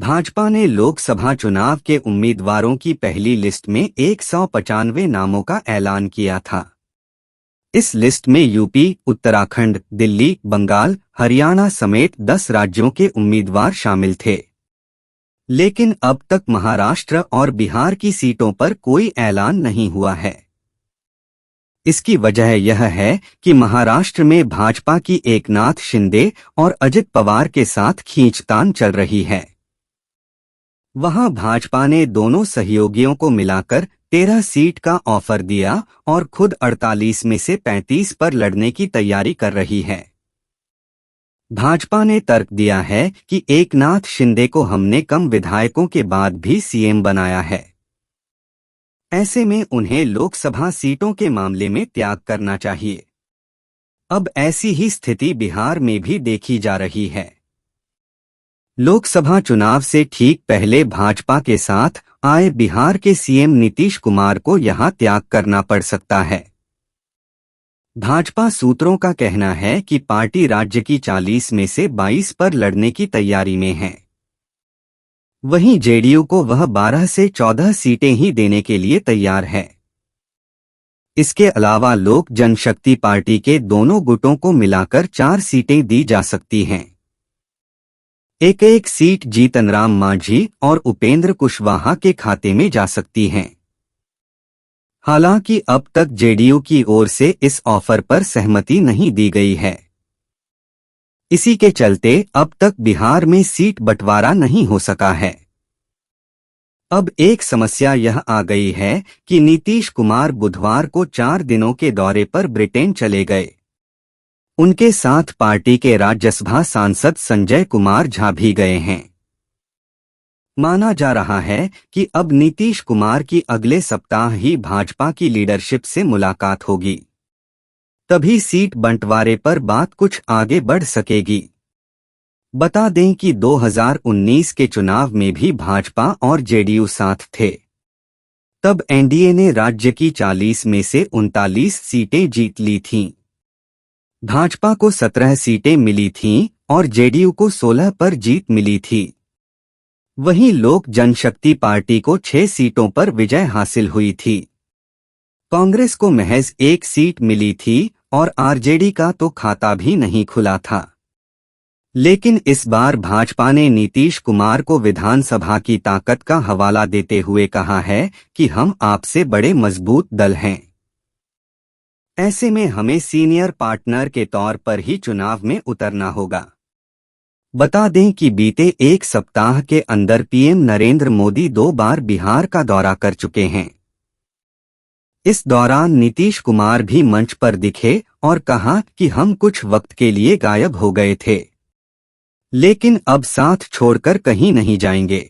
भाजपा ने लोकसभा चुनाव के उम्मीदवारों की पहली लिस्ट में 195 नामों का ऐलान किया था। इस लिस्ट में यूपी, उत्तराखंड, दिल्ली, बंगाल, हरियाणा समेत 10 राज्यों के उम्मीदवार शामिल थे। लेकिन अब तक महाराष्ट्र और बिहार की सीटों पर कोई ऐलान नहीं हुआ है। इसकी वजह यह है कि महाराष्ट्र में भाजपा की एकनाथ शिंदे और अजित पवार के साथ खींचतान चल रही है। वहां भाजपा ने दोनों सहयोगियों को मिलाकर 13 सीट का ऑफर दिया और खुद 48 में से 35 पर लड़ने की तैयारी कर रही है। भाजपा ने तर्क दिया है कि एकनाथ शिंदे को हमने कम विधायकों के बाद भी सीएम बनाया है। ऐसे में उन्हें लोकसभा सीटों के मामले में त्याग करना चाहिए। अब ऐसी ही स्थिति बिहार में भी देखी जा रही है। लोकसभा चुनाव से ठीक पहले भाजपा के साथ आए बिहार के सीएम नीतीश कुमार को यहां त्याग करना पड़ सकता है। भाजपा सूत्रों का कहना है कि पार्टी राज्य की 40 में से 22 पर लड़ने की तैयारी में है। वहीं जेडीयू को वह 12 से 14 सीटें ही देने के लिए तैयार है। इसके अलावा लोक जनशक्ति पार्टी के दोनों गुटों को मिलाकर 4 सीटें दी जा सकती हैं। एक एक सीट जीतनराम मांझी और उपेंद्र कुशवाहा के खाते में जा सकती हैं। हालांकि अब तक जेडीयू की ओर से इस ऑफर पर सहमति नहीं दी गई है। इसी के चलते अब तक बिहार में सीट बंटवारा नहीं हो सका है। अब एक समस्या यह आ गई है कि नीतीश कुमार बुधवार को 4 दिनों के दौरे पर ब्रिटेन चले गए। उनके साथ पार्टी के राज्यसभा सांसद संजय कुमार झा भी गए हैं। माना जा रहा है कि अब नीतीश कुमार की अगले सप्ताह ही भाजपा की लीडरशिप से मुलाकात होगी। तभी सीट बंटवारे पर बात कुछ आगे बढ़ सकेगी। बता दें कि 2019 के चुनाव में भी भाजपा और जेडीयू साथ थे। तब एनडीए ने राज्य की 40 में से 39 सीटें जीत ली थीं। भाजपा को 17 सीटें मिली थीं और जेडीयू को 16 पर जीत मिली थी। वहीं लोक जनशक्ति पार्टी को 6 सीटों पर विजय हासिल हुई थी। कांग्रेस को महज 1 सीट मिली थी और आरजेडी का तो खाता भी नहीं खुला था। लेकिन इस बार भाजपा ने नीतीश कुमार को विधानसभा की ताकत का हवाला देते हुए कहा है कि हम आपसे बड़े मजबूत दल हैं। ऐसे में हमें सीनियर पार्टनर के तौर पर ही चुनाव में उतरना होगा। बता दें कि बीते एक सप्ताह के अंदर पीएम नरेंद्र मोदी 2 बार बिहार का दौरा कर चुके हैं। इस दौरान नीतीश कुमार भी मंच पर दिखे और कहा कि हम कुछ वक्त के लिए गायब हो गए थे, लेकिन अब साथ छोड़कर कहीं नहीं जाएंगे।